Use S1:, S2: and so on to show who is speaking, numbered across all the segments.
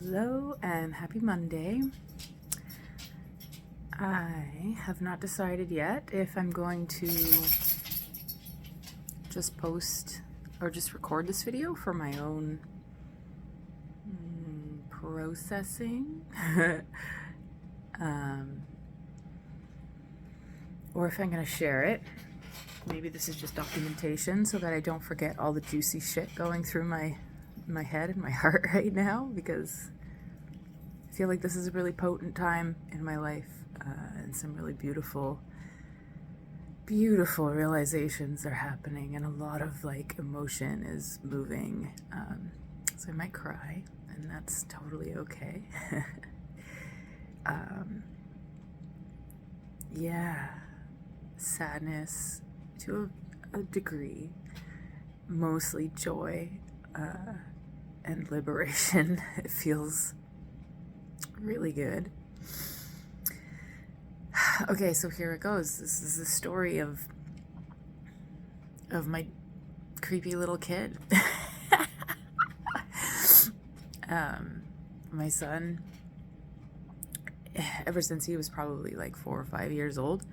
S1: Hello and happy Monday. I have not decided yet if I'm going to just post or just record this video for my own processing or if I'm going to share it. Maybe this is just documentation so that I don't forget all the juicy shit going through my head and my heart right now, because I feel like this is a really potent time in my life, and some really beautiful realizations are happening, and a lot of emotion is moving, so I might cry, and that's totally okay. Yeah, sadness to a degree, mostly joy and liberation. It feels really good. Okay, so here it goes. This is the story of my creepy little kid. My son, ever since he was probably like 4 or 5 years old,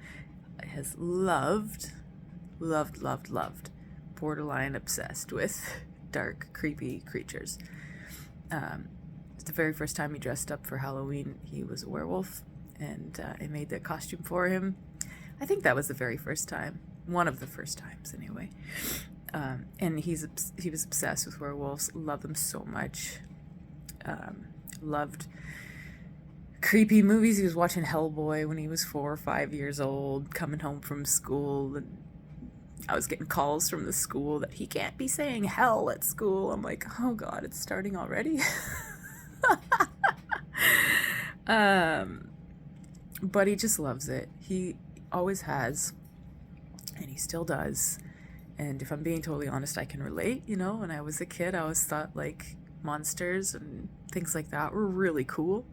S1: has loved, borderline obsessed with dark, creepy creatures. The very first time he dressed up for Halloween, he was a werewolf, and I made the costume for him. I think that was the very first time, one of the first times anyway. And he was obsessed with werewolves, loved them so much. Loved creepy movies. He was watching Hellboy when he was 4 or 5 years old, coming home from school, and I was getting calls from the school that he can't be saying hell at school. I'm like, oh God, it's starting already. But he just loves it. He always has, and he still does. And if I'm being totally honest, I can relate. When I was a kid, I always thought monsters and things like that were really cool.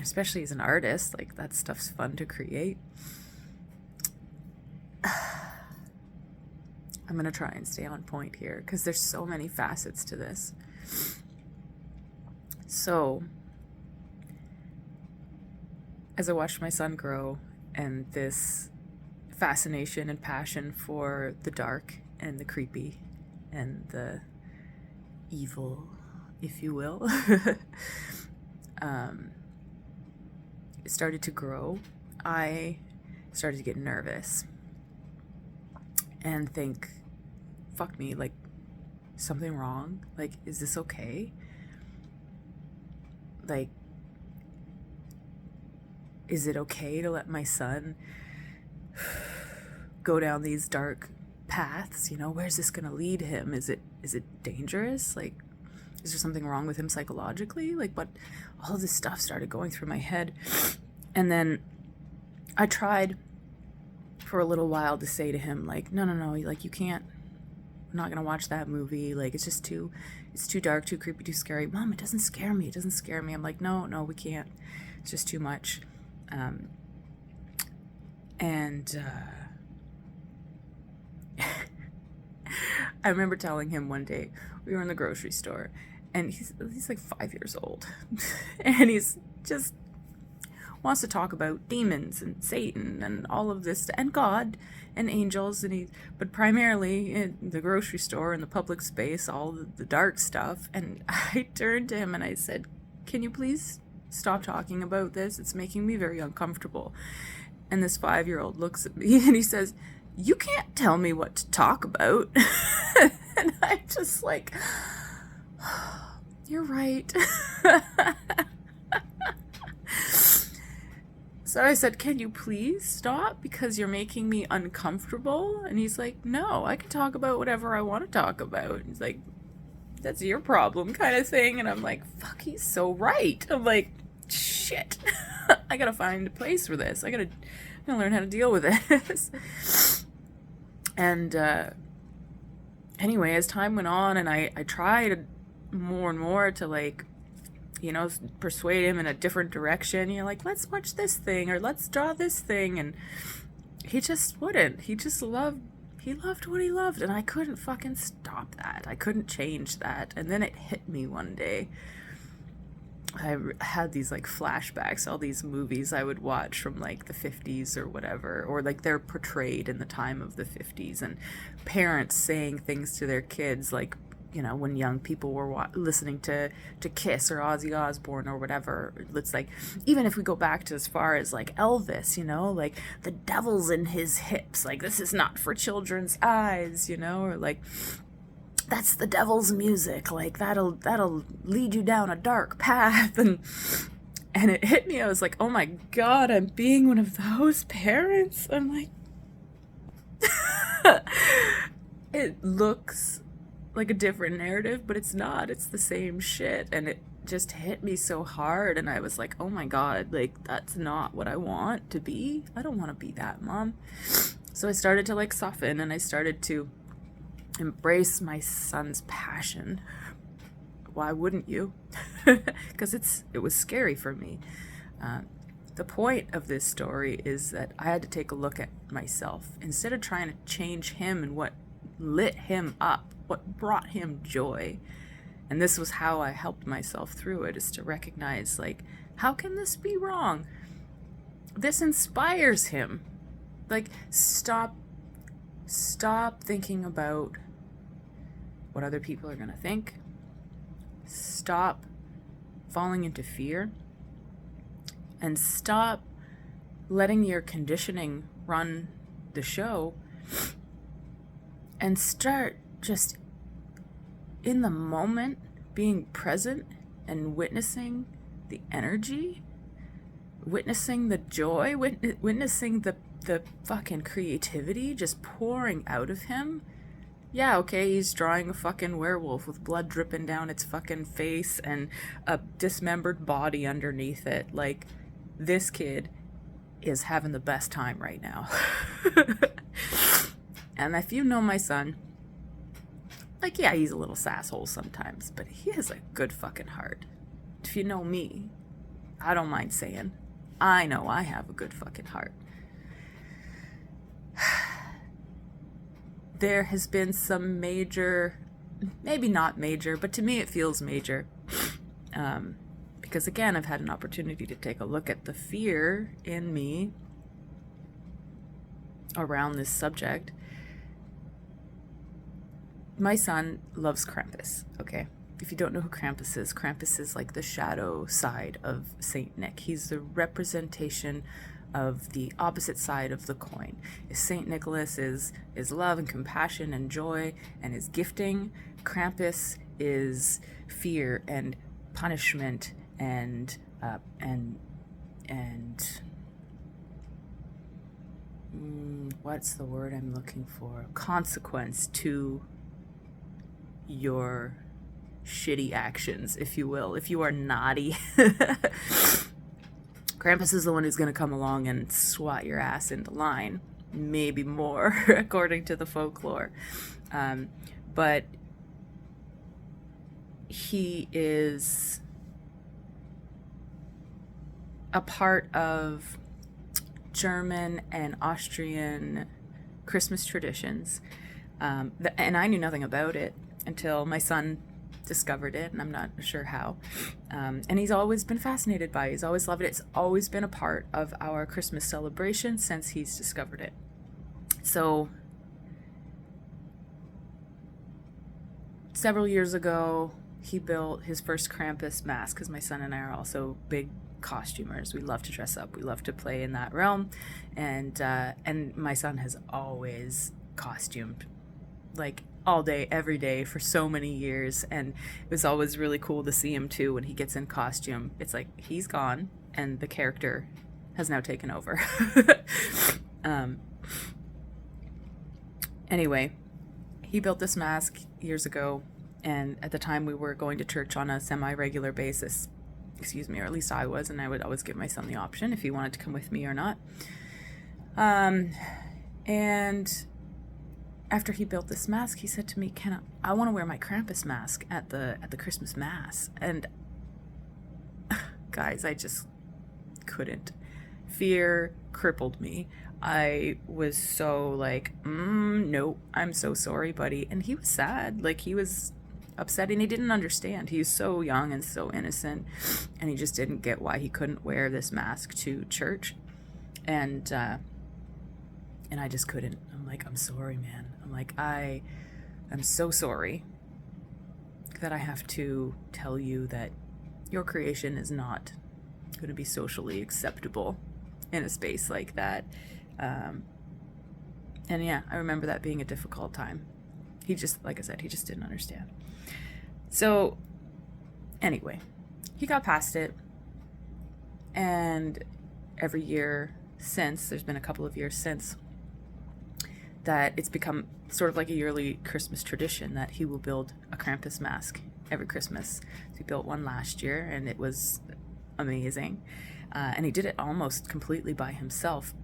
S1: Especially as an artist, that stuff's fun to create. I'm gonna try and stay on point here because there's so many facets to this. So, as I watched my son grow, and this fascination and passion for the dark and the creepy and the evil, if you will, it started to grow. I started to get nervous and think, fuck me, something wrong? Is this okay? Is it okay to let my son go down these dark paths? Where's this gonna lead him? Is it dangerous? Is there something wrong with him psychologically? But all of this stuff started going through my head. And then I tried for a little while to say to him, no, you can't, I'm not gonna watch that movie. It's too dark, too creepy, too scary. Mom, it doesn't scare me. I'm like, no, we can't. It's just too much. I remember telling him one day, we were in the grocery store, and he's 5 years old, and he's just wants to talk about demons and Satan and all of this, and God and angels, but primarily in the grocery store, in the public space, all the dark stuff. And I turned to him and I said, can you please stop talking about this? It's making me very uncomfortable. And this 5-year-old looks at me and he says, you can't tell me what to talk about. And I'm just like, you're right. So I said, can you please stop, because you're making me uncomfortable? And he's like, no, I can talk about whatever I want to talk about. He's like, that's your problem, kind of thing. And I'm like, fuck, he's so right. I'm like, shit. I gotta find a place for this. I gotta learn how to deal with this. And anyway, as time went on, and I tried more and more to persuade him in a different direction. Let's watch this thing, or let's draw this thing. And he just wouldn't. He loved what he loved, and I couldn't fucking stop that. I couldn't change that. And then it hit me one day. had these like flashbacks, all these movies I would watch from like the 50s or whatever, or like they're portrayed in the time of the 50s, and parents saying things to their kids like, you know, when young people were listening to Kiss or Ozzy Osbourne or whatever. It's like, even if we go back to as far as like Elvis, you know, like the devil's in his hips, like this is not for children's eyes, you know, or like that's the devil's music, like that'll lead you down a dark path. And it hit me. I was like, oh my god, I'm being one of those parents. I'm like it looks like a different narrative, but it's not. It's the same shit. And it just hit me so hard, and I was like, oh my god, like that's not what I want to be. I don't want to be that mom. So I started to like soften, and I started to embrace my son's passion. Why wouldn't you? Because it was scary for me. The point of this story is that I had to take a look at myself. Instead of trying to change him and what lit him up, what brought him joy. And this was how I helped myself through it, is to recognize, like, how can this be wrong? This inspires him. Like, stop thinking about what other people are going to think. Stop falling into fear. And stop letting your conditioning run the show. And start just in the moment being present and witnessing the energy, witnessing the joy, witnessing the fucking creativity just pouring out of him. Yeah, okay, he's drawing a fucking werewolf with blood dripping down its fucking face and a dismembered body underneath it. Like, this kid is having the best time right now. And if you know my son, like, yeah, he's a little sasshole sometimes, but he has a good fucking heart. If you know me, I don't mind saying, I know I have a good fucking heart. There has been some major, maybe not major, but to me it feels major. Because again, I've had an opportunity to take a look at the fear in me around this subject. My son loves Krampus, okay? If you don't know who Krampus is like the shadow side of Saint Nick. He's the representation of the opposite side of the coin. If Saint Nicholas is love and compassion and joy and is gifting, Krampus is fear and punishment and what's the word I'm looking for? Consequence to your shitty actions, if you will. If you are naughty, Krampus is the one who's going to come along and swat your ass into line. Maybe more, according to the folklore. But he is a part of German and Austrian Christmas traditions. And I knew nothing about it until my son discovered it, and I'm not sure how. And he's always been fascinated by it. He's always loved it. It's always been a part of our Christmas celebration since he's discovered it. So several years ago, he built his first Krampus mask, because my son and I are also big costumers. We love to dress up. We love to play in that realm. And my son has always costumed, like, all day, every day for so many years, and it was always really cool to see him too when he gets in costume. It's like he's gone and the character has now taken over. Anyway, he built this mask years ago, and at the time we were going to church on a semi-regular basis, or at least I was, and I would always give my son the option if he wanted to come with me or not. And after he built this mask, he said to me, I want to wear my Krampus mask at the Christmas Mass. And guys, I just couldn't. Fear crippled me. I was so like, no, I'm so sorry, buddy. And he was sad. Like, he was upset, and he didn't understand. He was so young and so innocent, and he just didn't get why he couldn't wear this mask to church. And I just couldn't. I'm like, I'm sorry, man. I'm like, I'm so sorry that I have to tell you that your creation is not going to be socially acceptable in a space like that. And yeah, I remember that being a difficult time. He just, like I said, he just didn't understand. So anyway, he got past it. And every year since, there's been a couple of years since, that it's become sort of like a yearly Christmas tradition that he will build a Krampus mask every Christmas. So he built one last year, and it was amazing. And he did it almost completely by himself.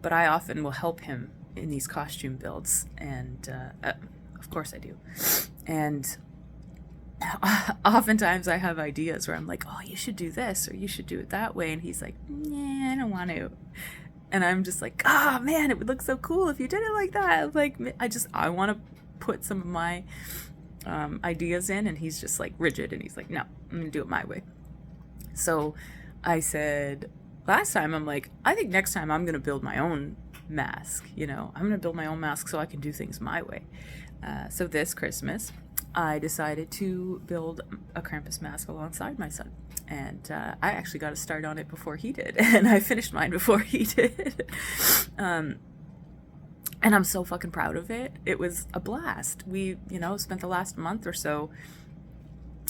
S1: But I often will help him in these costume builds, and of course I do. And oftentimes I have ideas where I'm like, oh, you should do this, or you should do it that way. And he's like, nah, I don't want to. And I'm just like, oh man, it would look so cool if you did it like that. Like, I want to put some of my ideas in, and he's just like rigid, and he's like, no, I'm gonna do it my way. So I said last time, I'm like, I think next time I'm gonna build my own mask. I'm gonna build my own mask so I can do things my way. So this Christmas, I decided to build a Krampus mask alongside my son. And I actually got to start on it before he did. And I finished mine before he did. And I'm so fucking proud of it. It was a blast. We, spent the last month or so,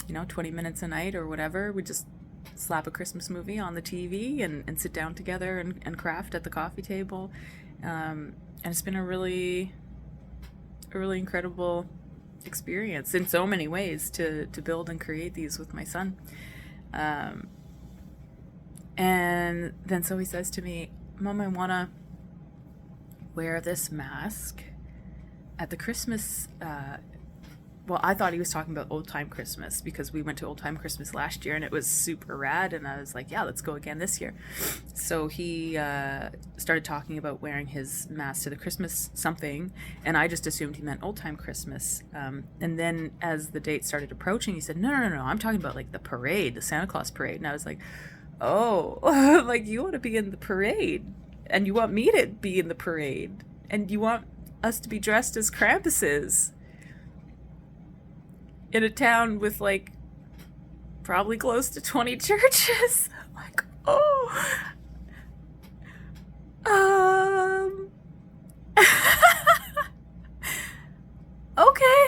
S1: 20 minutes a night or whatever. We just slap a Christmas movie on the TV and sit down together and craft at the coffee table. And it's been a really incredible experience in so many ways to build and create these with my son. And then so he says to me, Mom, I want to wear this mask at the Christmas, well, I thought he was talking about Old Time Christmas, because we went to Old Time Christmas last year and it was super rad, and I was like, yeah, let's go again this year. So he started talking about wearing his mask to the Christmas something, and I just assumed he meant Old Time Christmas. And then as the date started approaching, he said, no, I'm talking about like the parade, the Santa Claus parade. And I was like, oh, like you want to be in the parade, and you want me to be in the parade, and you want us to be dressed as Krampuses in a town with like probably close to 20 churches. I'm like, okay.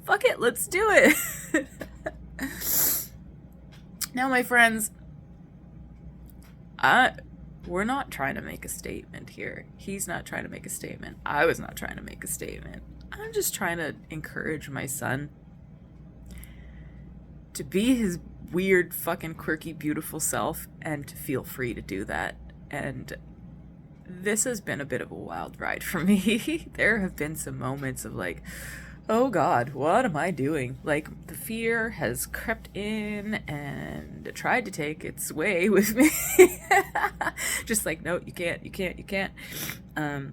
S1: Fuck it, let's do it. Now, my friends, we're not trying to make a statement here. He's not trying to make a statement. I was not trying to make a statement. I'm just trying to encourage my son to be his weird, fucking quirky, beautiful self, and to feel free to do that. And this has been a bit of a wild ride for me. There have been some moments of like, oh God, what am I doing? Like, the fear has crept in and tried to take its way with me. Just like, no, you can't. And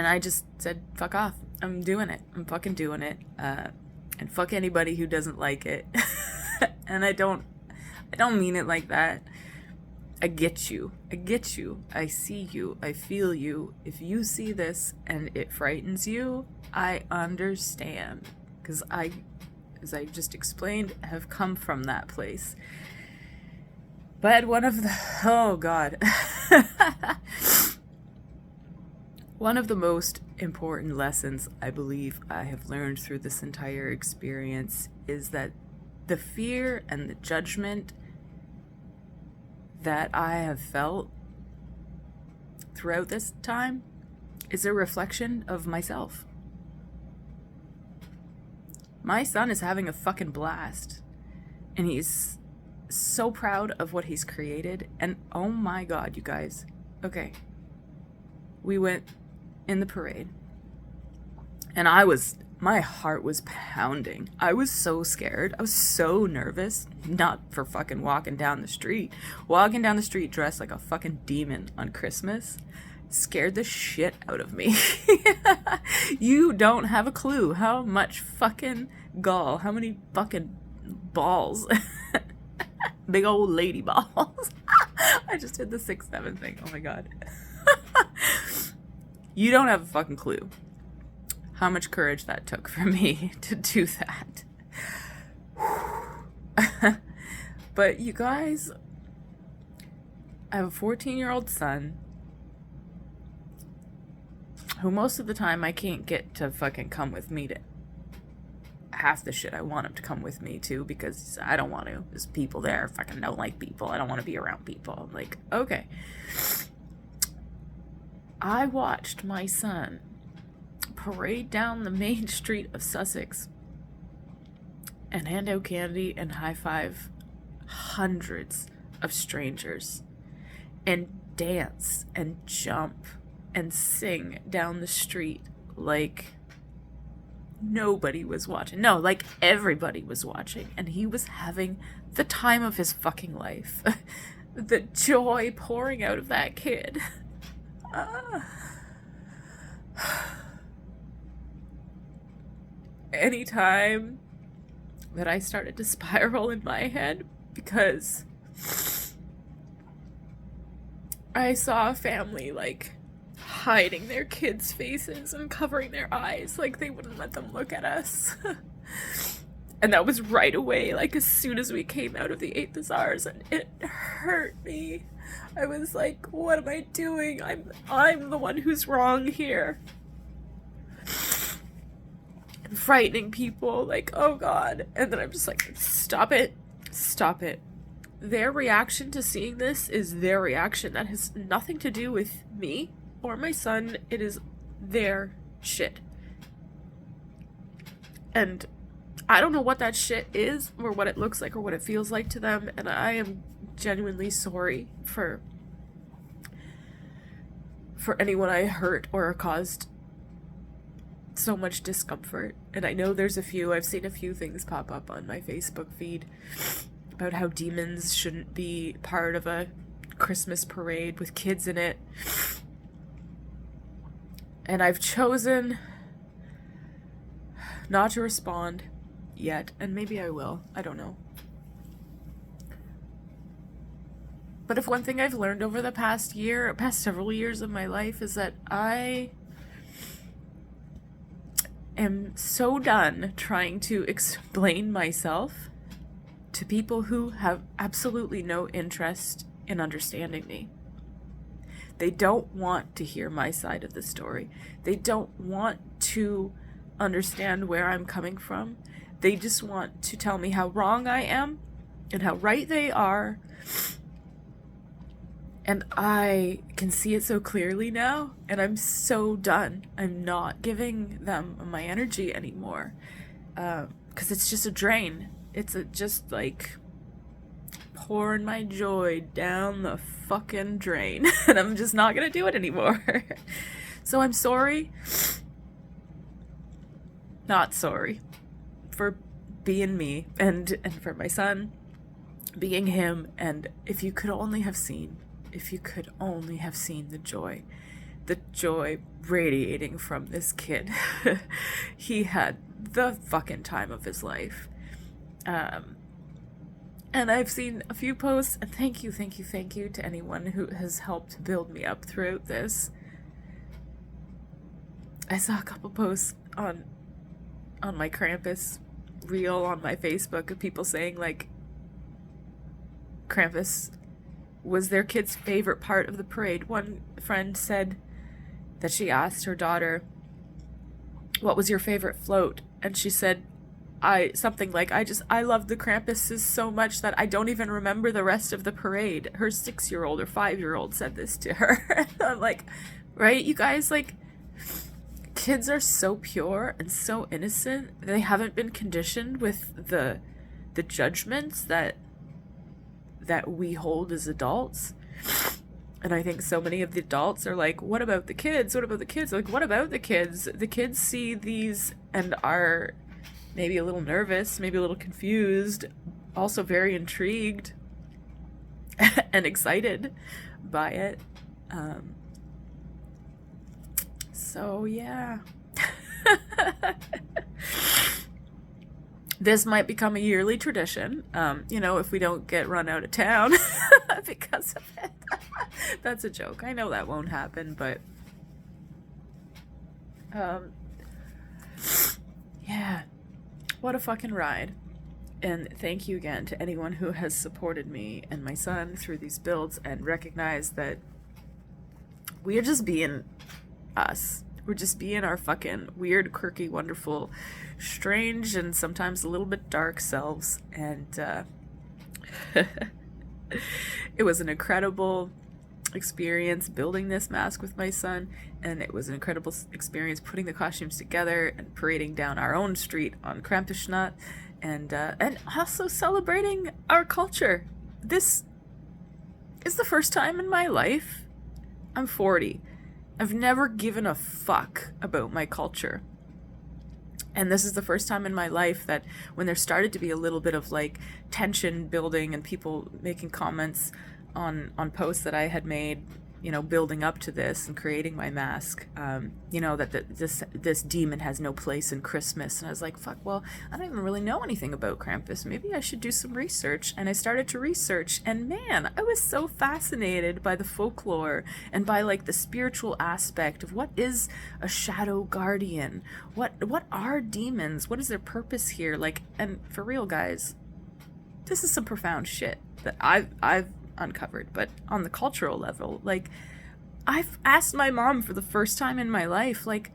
S1: I just said, fuck off. I'm doing it. I'm fucking doing it. And fuck anybody who doesn't like it. And I don't mean it like that. I get you. I see you. I feel you. If you see this and it frightens you, I understand. Because I, as I just explained, have come from that place. But one of the most important lessons I believe I have learned through this entire experience is that the fear and the judgment that I have felt throughout this time is a reflection of myself. My son is having a fucking blast, and he's so proud of what he's created. And oh my God, you guys. Okay. We went in the parade, and my heart was pounding. I was so scared. I was so nervous, not for fucking walking down the street dressed like a fucking demon on Christmas. scared the shit out of me. You don't have a clue how much fucking gall, how many fucking balls, big old lady balls. I just did the 6'7" thing. Oh my god. You don't have a fucking clue how much courage that took for me to do that. But you guys, I have a 14-year-old son who most of the time I can't get to fucking come with me to half the shit I want him to come with me to, because I don't want to. There's people there. I fucking don't like people. I don't want to be around people. I'm like, okay. I watched my son parade down the main street of Sussex and hand out candy and high five hundreds of strangers and dance and jump and sing down the street like nobody was watching. No, like everybody was watching, and he was having the time of his fucking life. The joy pouring out of that kid. Anytime that I started to spiral in my head because I saw a family like hiding their kids' faces and covering their eyes like they wouldn't let them look at us. And that was right away, like as soon as we came out of the 8 Bazaars, and it hurt me. I was like, what am I doing? I'm the one who's wrong here. And frightening people, like, oh god. And then I'm just like, stop it. Stop it. Their reaction to seeing this is their reaction. That has nothing to do with me or my son. It is their shit. And I don't know what that shit is, or what it looks like, or what it feels like to them, and I am genuinely sorry for anyone I hurt or caused so much discomfort. And I know there's I've seen a few things pop up on my Facebook feed about how demons shouldn't be part of a Christmas parade with kids in it. And I've chosen not to respond yet, and maybe I will. I don't know. But if one thing I've learned over the past several years of my life is that I am so done trying to explain myself to people who have absolutely no interest in understanding me. They don't want to hear my side of the story. They don't want to understand where I'm coming from. They just want to tell me how wrong I am and how right they are. And I can see it so clearly now, and I'm so done. I'm not giving them my energy anymore, because it's just a drain. It's just like pouring my joy down the fucking drain, and I'm just not gonna do it anymore. So I'm sorry. Not sorry for being me, and for my son being him. And if you could only have seen the joy radiating from this kid. He had the fucking time of his life. And I've seen a few posts, and thank you to anyone who has helped build me up throughout this. I saw a couple posts on my Krampus reel on my Facebook of people saying, like, Krampus was their kid's favorite part of the parade. One friend said that she asked her daughter, what was your favorite float? And she said, I love the Krampuses so much that I don't even remember the rest of the parade. Her 6-year-old or 5-year-old said this to her. I'm like, right, you guys, like, kids are so pure and so innocent. They haven't been conditioned with the judgments that we hold as adults. And I think so many of the adults are like, what about the kids? What about the kids? Like, what about the kids? The kids see these and are maybe a little nervous, maybe a little confused, also very intrigued and excited by it. So yeah. This might become a yearly tradition, if we don't get run out of town because of it. That's a joke. I know that won't happen, but yeah, what a fucking ride. And thank you again to anyone who has supported me and my son through these builds and recognized that we are just being us. We're just being our fucking weird, quirky, wonderful, strange, and sometimes a little bit dark selves. And it was an incredible experience building this mask with my son, and it was an incredible experience putting the costumes together and parading down our own street on Krampusnacht, and also celebrating our culture. This is the first time in my life. I'm 40. I've never given a fuck about my culture. And this is the first time in my life that when there started to be a little bit of like tension building and people making comments on posts that I had made, building up to this and creating my mask, that this demon has no place in Christmas. And I was like, fuck, well, I don't even really know anything about Krampus. Maybe I should do some research. And I started to research, and man, I was so fascinated by the folklore and by like the spiritual aspect of what is a shadow guardian? What are demons? What is their purpose here? Like, and for real, guys, this is some profound shit that I've uncovered. But on the cultural level, like, I've asked my mom for the first time in my life, like,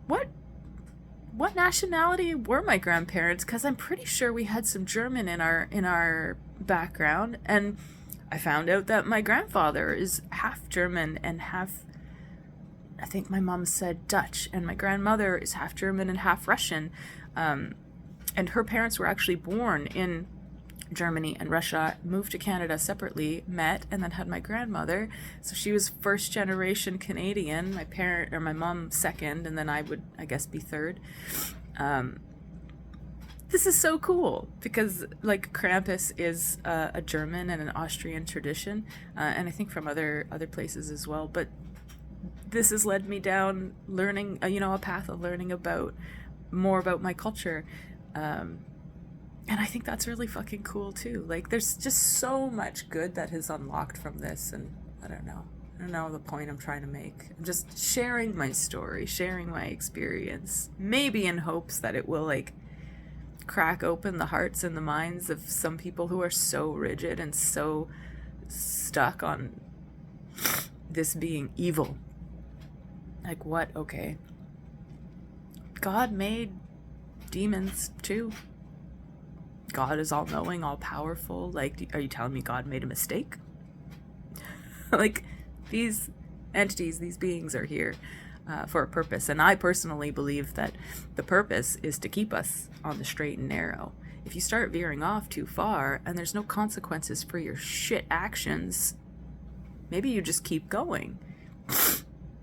S1: what nationality were my grandparents? Because I'm pretty sure we had some German in our background, and I found out that my grandfather is half German and half, I think my mom said, Dutch, and my grandmother is half German and half Russian, and her parents were actually born in Germany and Russia, moved to Canada separately, met, and then had my grandmother. So she was first generation Canadian, my mom second, and then I would, I guess, be third. This is so cool because like Krampus is a German and an Austrian tradition, and I think from other places as well. But this has led me down learning, a path of learning more about my culture. And I think that's really fucking cool too. Like, there's just so much good that has unlocked from this, and I don't know the point I'm trying to make. I'm just sharing my story, sharing my experience, maybe in hopes that it will like crack open the hearts and the minds of some people who are so rigid and so stuck on this being evil. Like, what? Okay. God made demons too. God is all-knowing, all-powerful. Like, are you telling me God made a mistake? Like, these entities, these beings are here for a purpose. And I personally believe that the purpose is to keep us on the straight and narrow. If you start veering off too far and there's no consequences for your shit actions, maybe you just keep going.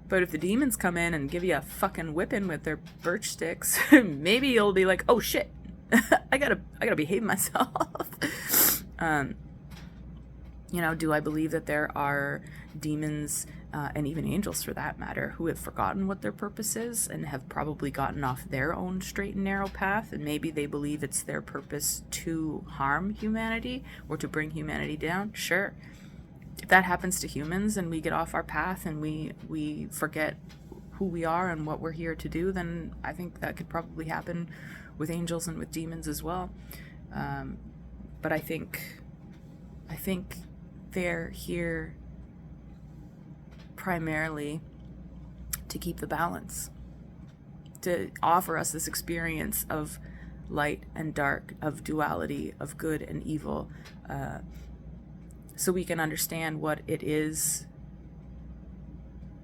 S1: But if the demons come in and give you a fucking whipping with their birch sticks, maybe you'll be like, oh shit, I gotta behave myself. Do I believe that there are demons and even angels for that matter who have forgotten what their purpose is and have probably gotten off their own straight and narrow path, and maybe they believe it's their purpose to harm humanity or to bring humanity down? Sure. If that happens to humans and we get off our path and we forget who we are and what we're here to do, then I think that could probably happen with angels and with demons as well. But I think they're here primarily to keep the balance, to offer us this experience of light and dark, of duality, of good and evil, so we can understand what it is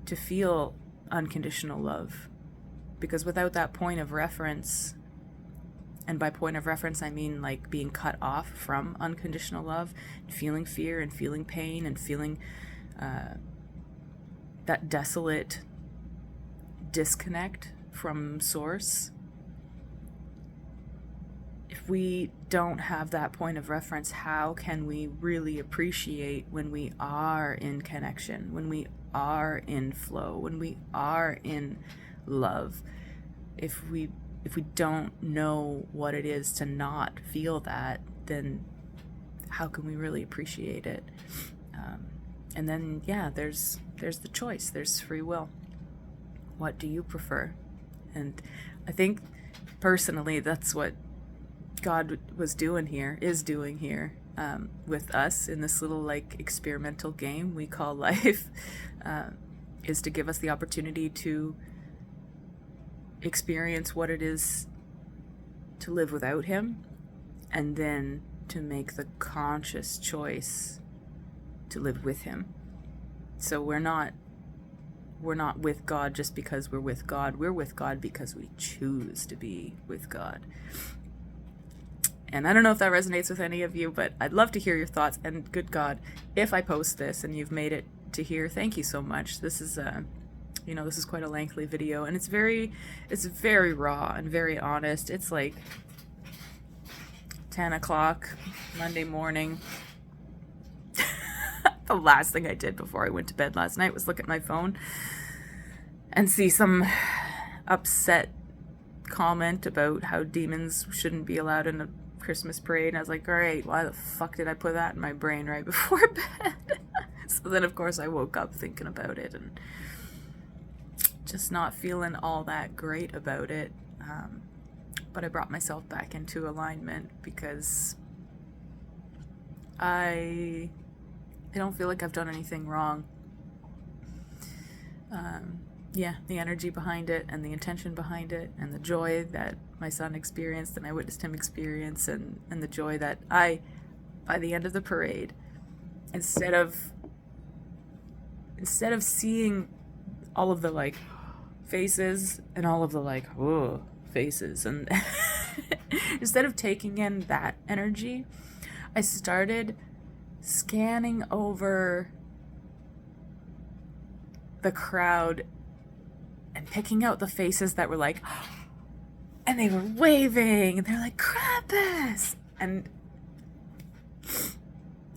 S1: to feel unconditional love. Because without that point of reference, and by point of reference I mean like being cut off from unconditional love, feeling fear and feeling pain and feeling that desolate disconnect from source. If we don't have that point of reference, how can we really appreciate when we are in connection, when we are in flow, when we are in love, if we don't know what it is to not feel that, then how can we really appreciate it? And then, yeah, there's the choice. There's free will. What do you prefer? And I think personally that's what God is doing here with us in this little like experimental game we call life, is to give us the opportunity to experience what it is to live without him, and then to make the conscious choice to live with him. So we're not with God just because we're with God. We're with God because we choose to be with God. And I don't know if that resonates with any of you, but I'd love to hear your thoughts. And good God, if I post this and you've made it to here, thank you so much. This is this is quite a lengthy video, and it's very raw and very honest. It's like 10 o'clock Monday morning. The last thing I did before I went to bed last night was look at my phone and see some upset comment about how demons shouldn't be allowed in a Christmas parade. And I was like, all right, why the fuck did I put that in my brain right before bed? So then, of course, I woke up thinking about it and just not feeling all that great about it. But I brought myself back into alignment because I don't feel like I've done anything wrong. The energy behind it and the intention behind it and the joy that my son experienced and I witnessed him experience, and the joy that by the end of the parade, instead of seeing all of the like faces and all of the like faces, and instead of taking in that energy, I started scanning over the crowd and picking out the faces that were like, and they were waving and they're like, Krampus, and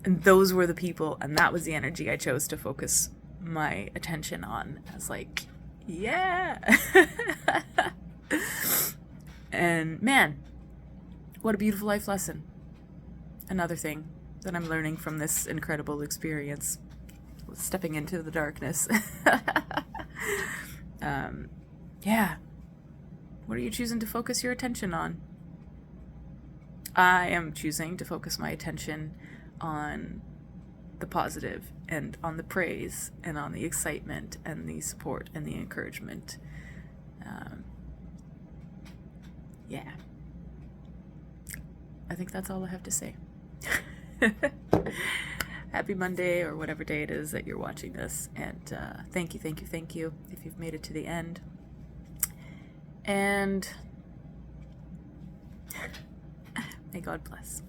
S1: those were the people, and that was the energy I chose to focus my attention on. I was like, yeah. And man, what a beautiful life lesson. Another thing that I'm learning from this incredible experience, stepping into the darkness. What are you choosing to focus your attention on? I am choosing to focus my attention on the positive and on the praise and on the excitement and the support and the encouragement. I think that's all I have to say. Happy Monday, or whatever day it is that you're watching this. And thank you if you've made it to the end. And may God bless.